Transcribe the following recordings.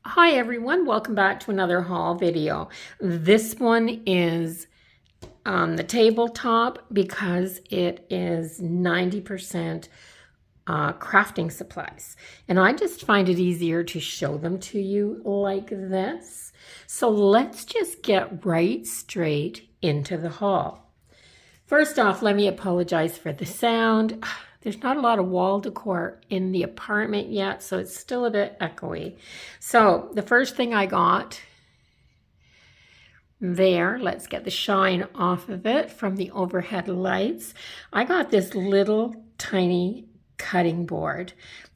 Hi everyone, welcome back to another haul video. This one is on the tabletop because it is 90% crafting supplies. And I just find it easier to show them to you like this. So let's just get right straight into the haul. First off, let me apologize for the sound. There's not a lot of wall decor in the apartment yet, so it's still a bit echoey. So the first thing I got there, let's get the shine off of it from the overhead lights. I got this little tiny cutting board.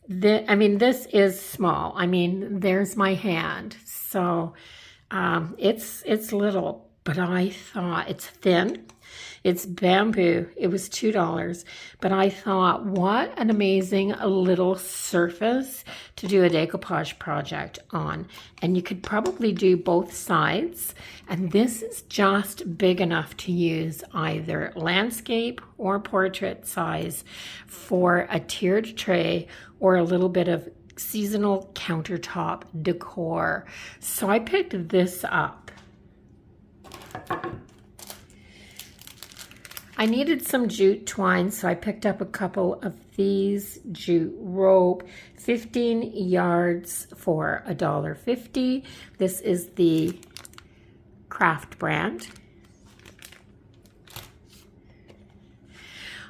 This is small. There's my hand. So it's little, but I thought it's thin. It's bamboo. It was $2, but I thought, what an amazing little surface to do a decoupage project on. And you could probably do both sides. And this is just big enough to use either landscape or portrait size for a tiered tray or a little bit of seasonal countertop decor. So I picked this up. I needed some jute twine, so I picked up a couple of these jute rope, 15 yards for $1.50. This is the Craft brand.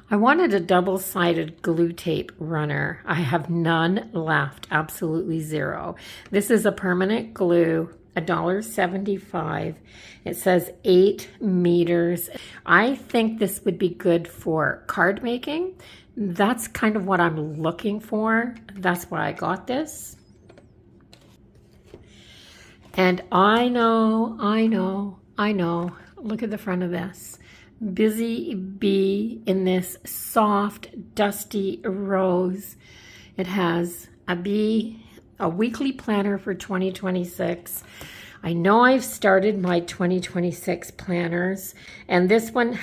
I wanted a double-sided glue tape runner. I have none left, absolutely zero. This is a permanent glue. $1.75. It says 8 meters. I think this would be good for card making. That's kind of what I'm looking for. That's why I got this. And I know. Look at the front of this. Busy bee in this soft, dusty rose. It has a bee, a weekly planner for 2026. I know I've started my 2026 planners, and this one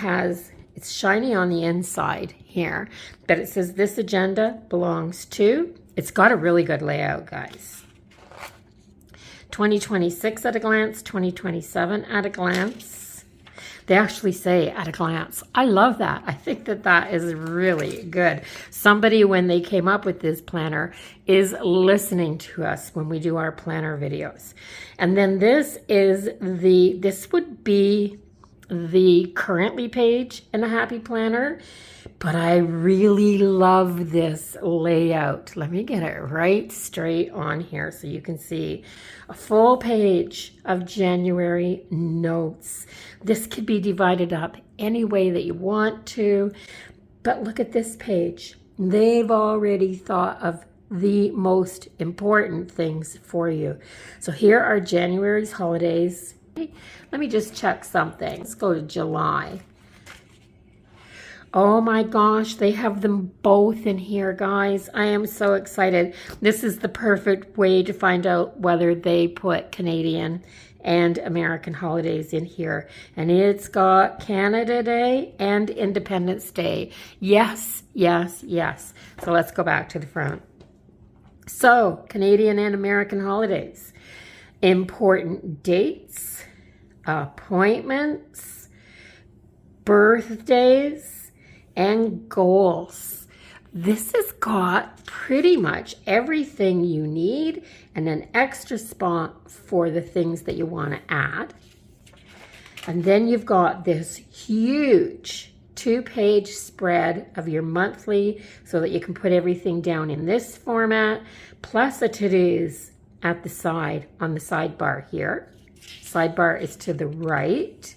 it's shiny on the inside here, but it says this agenda belongs to. It's got a really good layout, guys. 2026 at a glance, 2027 at a glance. They actually say at a glance. I love that. I think that is really good. Somebody, when they came up with this planner, is listening to us when we do our planner videos. And then this would be the currently page in a happy planner, but I really love this layout. Let me get it right straight on here so you can see a full page of January notes. This could be divided up any way that you want to, but look at this page. They've already thought of the most important things for you. So here are January's holidays. Let me just check something. Let's go to July. Oh my gosh, they have them both in here, guys. I am so excited. This is the perfect way to find out whether they put Canadian and American holidays in here. And it's got Canada Day and Independence Day. Yes. So let's go back to the front. So, Canadian and American holidays. Important dates, appointments, birthdays, and goals. This has got pretty much everything you need and an extra spot for the things that you want to add. And then you've got this huge 2-page spread of your monthly so that you can put everything down in this format, plus a to-dos at the side on the sidebar here. Sidebar is to the right.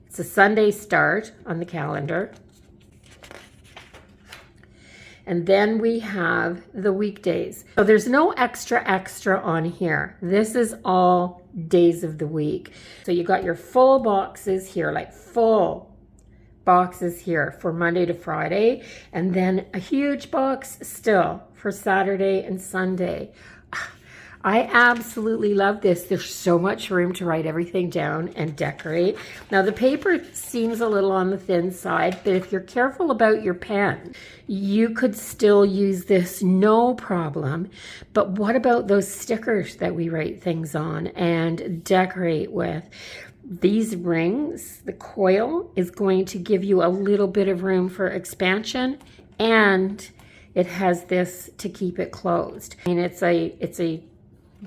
It's a Sunday start on the calendar. And then we have the weekdays. So there's no extra on here. This is all days of the week. So you got your full boxes here, like full boxes here for Monday to Friday. And then a huge box still for Saturday and Sunday. I absolutely love this. There's so much room to write everything down and decorate. Now the paper seems a little on the thin side, but if you're careful about your pen, you could still use this no problem. But what about those stickers that we write things on and decorate with? These rings, the coil is going to give you a little bit of room for expansion, and it has this to keep it closed. I mean, it's a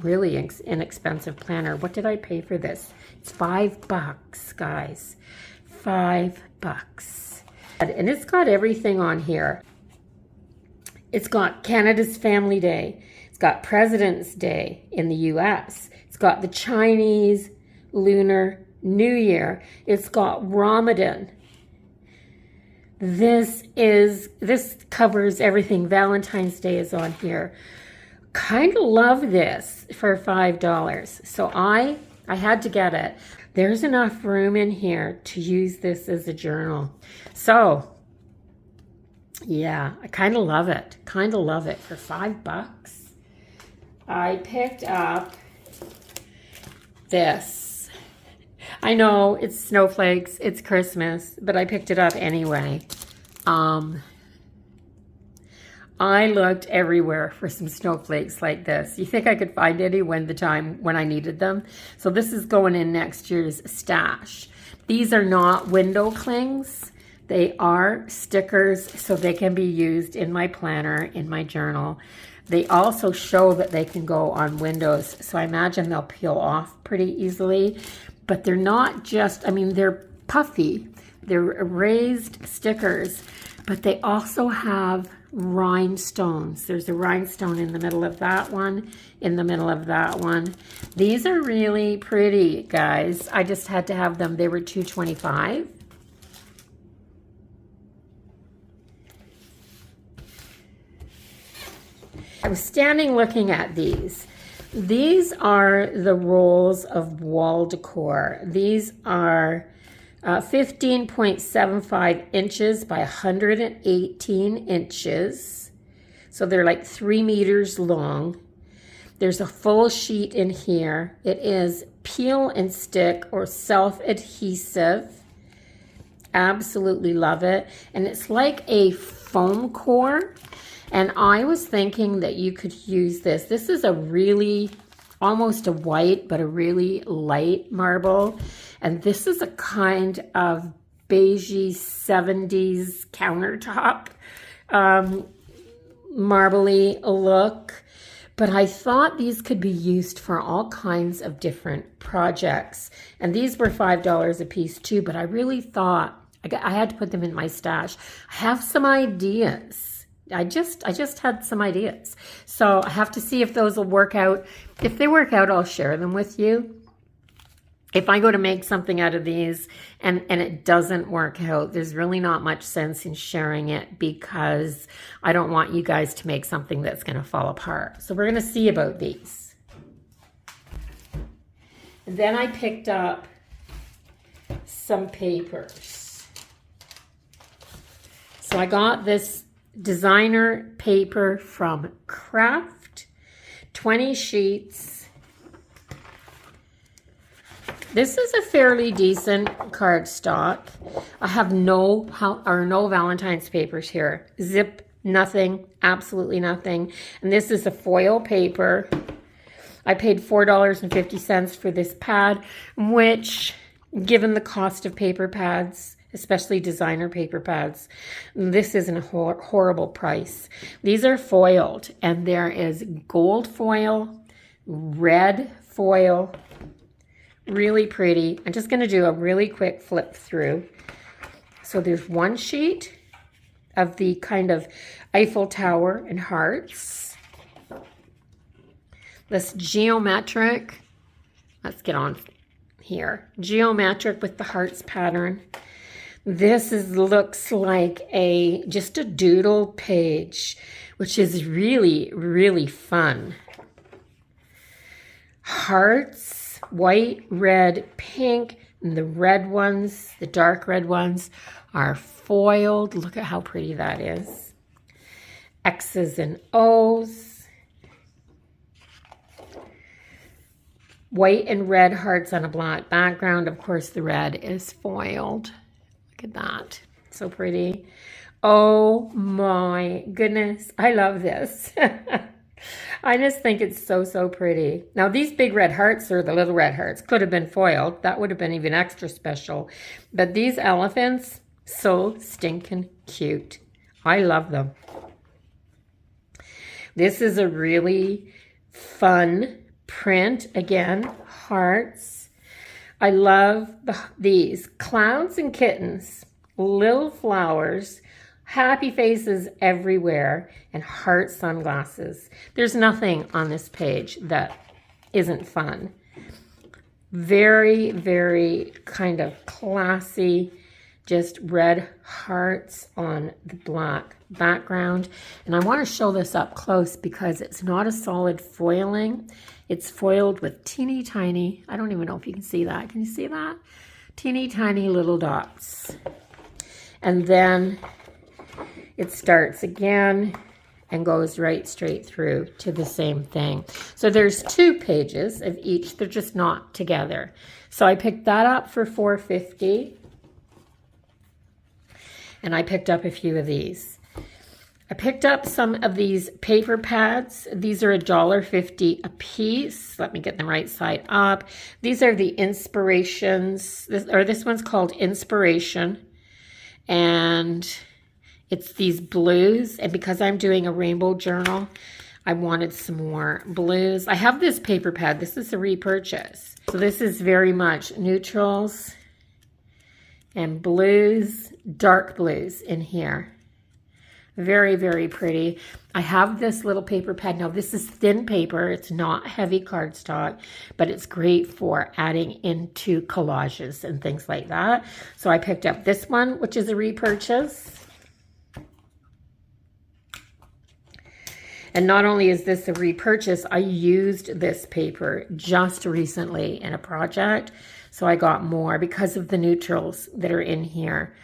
really inexpensive planner. What did I pay for this? It's $5, guys. $5. And it's got everything on here. It's got Canada's Family Day. It's got President's Day in the US. It's got the Chinese Lunar New Year. It's got Ramadan. This covers everything. Valentine's Day is on here. Kind of love this for $5. So I had to get it. There's enough room in here to use this as a journal. So yeah, I kind of love it. Kind of love it for $5. I picked up this. I know it's snowflakes, it's Christmas, but I picked it up anyway. I looked everywhere for some snowflakes like this. You think I could find any when I needed them? So this is going in next year's stash. These are not window clings. They are stickers, so they can be used in my planner, in my journal. They also show that they can go on windows, so I imagine they'll peel off pretty easily. But they're not just, I mean, they're puffy. They're raised stickers, but they also have rhinestones. There's a rhinestone in the middle of that one, in the middle of that one. These are really pretty, guys. I just had to have them. They were $2.25. I was standing looking at these. These are the rolls of wall decor. These are 15.75 inches by 118 inches. So they're like 3 meters long. There's a full sheet in here. It is peel and stick or self-adhesive. Absolutely love it. And it's like a foam core. And I was thinking that you could use this. This is a really, almost a white, but a really light marble. And this is a kind of beigey 70s countertop, marbly look. But I thought these could be used for all kinds of different projects. And these were $5 a piece too, but I really thought I had to put them in my stash. I have some ideas. I just had some ideas. So I have to see if those will work out. If they work out, I'll share them with you. If I go to make something out of these and it doesn't work out, there's really not much sense in sharing it because I don't want you guys to make something that's going to fall apart. So we're going to see about these. And then I picked up some papers. So I got this designer paper from Kraft, 20 sheets. This is a fairly decent cardstock. I have no Valentine's papers here. Zip, nothing, absolutely nothing. And this is a foil paper. I paid $4.50 for this pad, which, given the cost of paper pads, especially designer paper pads, this isn't a horrible price. These are foiled, and there is gold foil, red foil, really pretty. I'm just going to do a really quick flip through. So there's one sheet of the kind of Eiffel Tower and hearts. This geometric, let's get on here, geometric with the hearts pattern. This looks like just a doodle page, which is really, really fun. Hearts, white, red, pink, and the red ones, the dark red ones, are foiled. Look at how pretty that is. X's and O's. White and red hearts on a black background. Of course, the red is foiled. Look at that. So pretty. Oh my goodness. I love this. I just think it's so, so pretty. Now, these big red hearts, or the little red hearts, could have been foiled. That would have been even extra special. But these elephants, so stinking cute. I love them. This is a really fun print. Again, hearts. I love these clowns and kittens, little flowers, happy faces everywhere, and heart sunglasses. There's nothing on this page that isn't fun. Very, very kind of classy, just red hearts on the black background. And I want to show this up close because it's not a solid foiling. It's foiled with teeny tiny, I don't even know if you can see that. Can you see that? Teeny tiny little dots. And then it starts again and goes right straight through to the same thing. So there's 2 pages of each. They're just not together. So I picked that up for $4.50. And I picked up a few of these. I picked up some of these paper pads. These are $1.50 a piece. Let me get the right side up. These are the Inspirations, this one's called Inspiration. And it's these blues. And because I'm doing a rainbow journal, I wanted some more blues. I have this paper pad. This is a repurchase. So this is very much neutrals and blues, dark blues in here. Very, very pretty. I have this little paper pad. Now, this is thin paper. It's not heavy cardstock, but it's great for adding into collages and things like that. So I picked up this one, which is a repurchase. And not only is this a repurchase, I used this paper just recently in a project. So I got more because of the neutrals that are in here.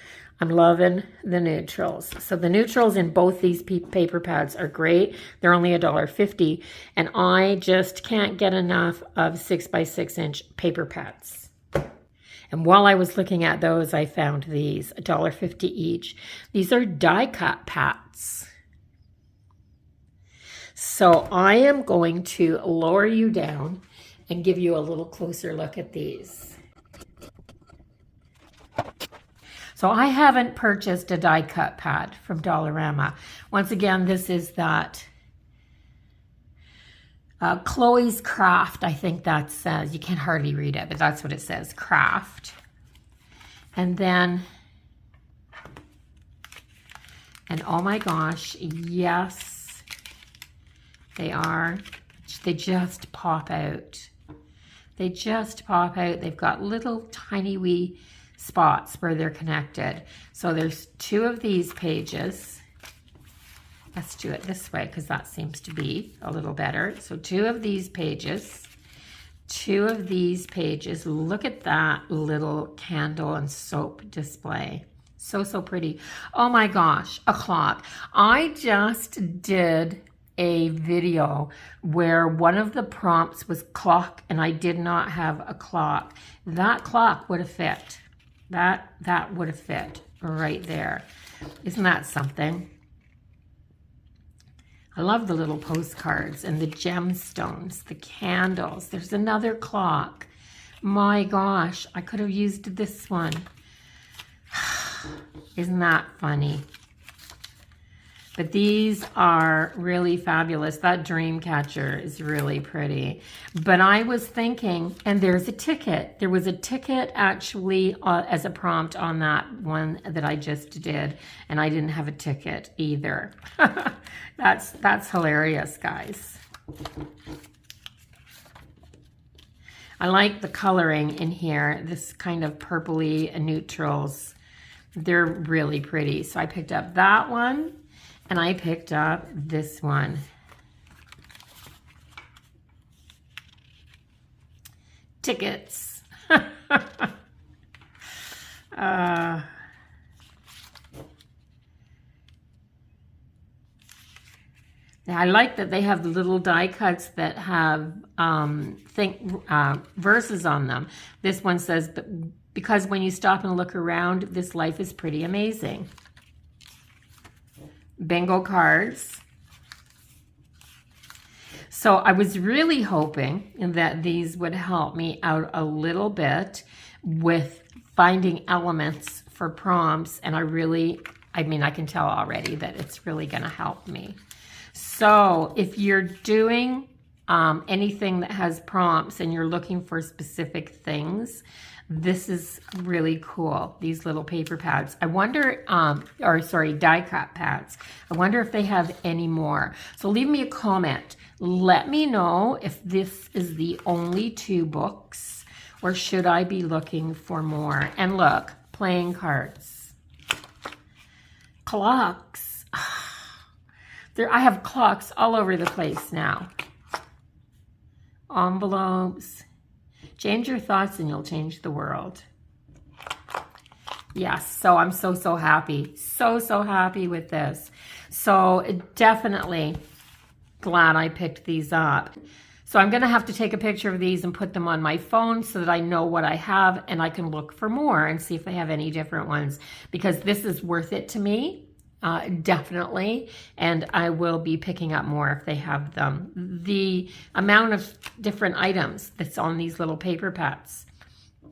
I'm loving the neutrals. So the neutrals in both these paper pads are great. They're only $1.50. And I just can't get enough of 6x6 inch paper pads. And while I was looking at those, I found these, $1.50 each. These are die cut pads. So I am going to lower you down and give you a little closer look at these. So I haven't purchased a die cut pad from Dollarama. Once again, this is that Chloe's Craft, I think that says. You can hardly read it, but that's what it says, Craft. And then, and oh my gosh, yes, they are. They just pop out. They just pop out. They've got little tiny wee spots where they're connected. So there's 2 of these pages. Let's do it this way because that seems to be a little better. So 2 of these pages. 2 of these pages. Look at that little candle and soap display. So, so pretty. Oh my gosh, a clock. I just did a video where one of the prompts was clock and I did not have a clock. That clock would have fit. That would have fit right there. Isn't that something? I love the little postcards and the gemstones, the candles. There's another clock. My gosh, I could have used this one. Isn't that funny? But these are really fabulous. That dream catcher is really pretty. But I was thinking, and there's a ticket. There was a ticket actually as a prompt on that one that I just did. And I didn't have a ticket either. That's hilarious, guys. I like the coloring in here. This kind of purpley neutrals. They're really pretty. So I picked up that one. And I picked up this one. Tickets. I like that they have the little die cuts that have verses on them. This one says, because when you stop and look around, this life is pretty amazing. Bingo cards. So I was really hoping that these would help me out a little bit with finding elements for prompts, and I mean, I can tell already that it's really going to help me. So if you're doing anything that has prompts and you're looking for specific things, this is really cool, these little paper pads. I wonder, die cut pads. I wonder if they have any more. So leave me a comment. Let me know if this is the only 2 books, or should I be looking for more? And look, playing cards. Clocks. I have clocks all over the place now. Envelopes. Change your thoughts and you'll change the world. Yes, so I'm so happy. So happy with this. So definitely glad I picked these up. So I'm going to have to take a picture of these and put them on my phone so that I know what I have and I can look for more and see if they have any different ones, because this is worth it to me. Definitely, and I will be picking up more if they have them. The amount of different items that's on these little paper pads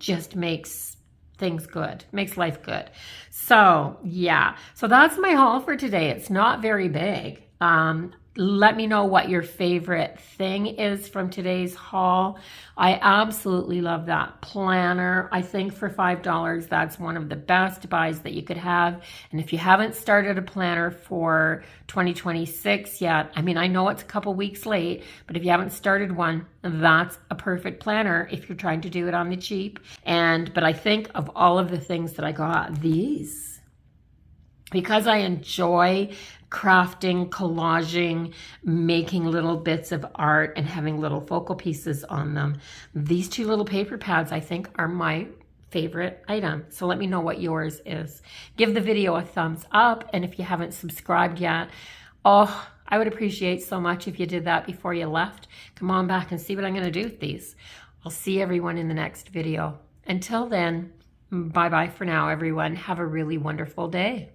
just makes things good, makes life good. So yeah, so that's my haul for today. It's not very big. Let me know what your favorite thing is from today's haul. I absolutely love that planner. I think for $5, that's one of the best buys that you could have. And if you haven't started a planner for 2026 yet, I mean, I know it's a couple weeks late, but if you haven't started one, that's a perfect planner if you're trying to do it on the cheap. But I think of all of the things that I got, these, because I enjoy crafting, collaging, making little bits of art and having little focal pieces on them, these 2 little paper pads I think are my favorite item. So let me know what yours is. Give the video a thumbs up, and if you haven't subscribed yet, I would appreciate so much if you did that before you left. Come on back and see what I'm going to do with these. I'll see everyone in the next video. Until then, bye-bye for now, everyone. Have a really wonderful day.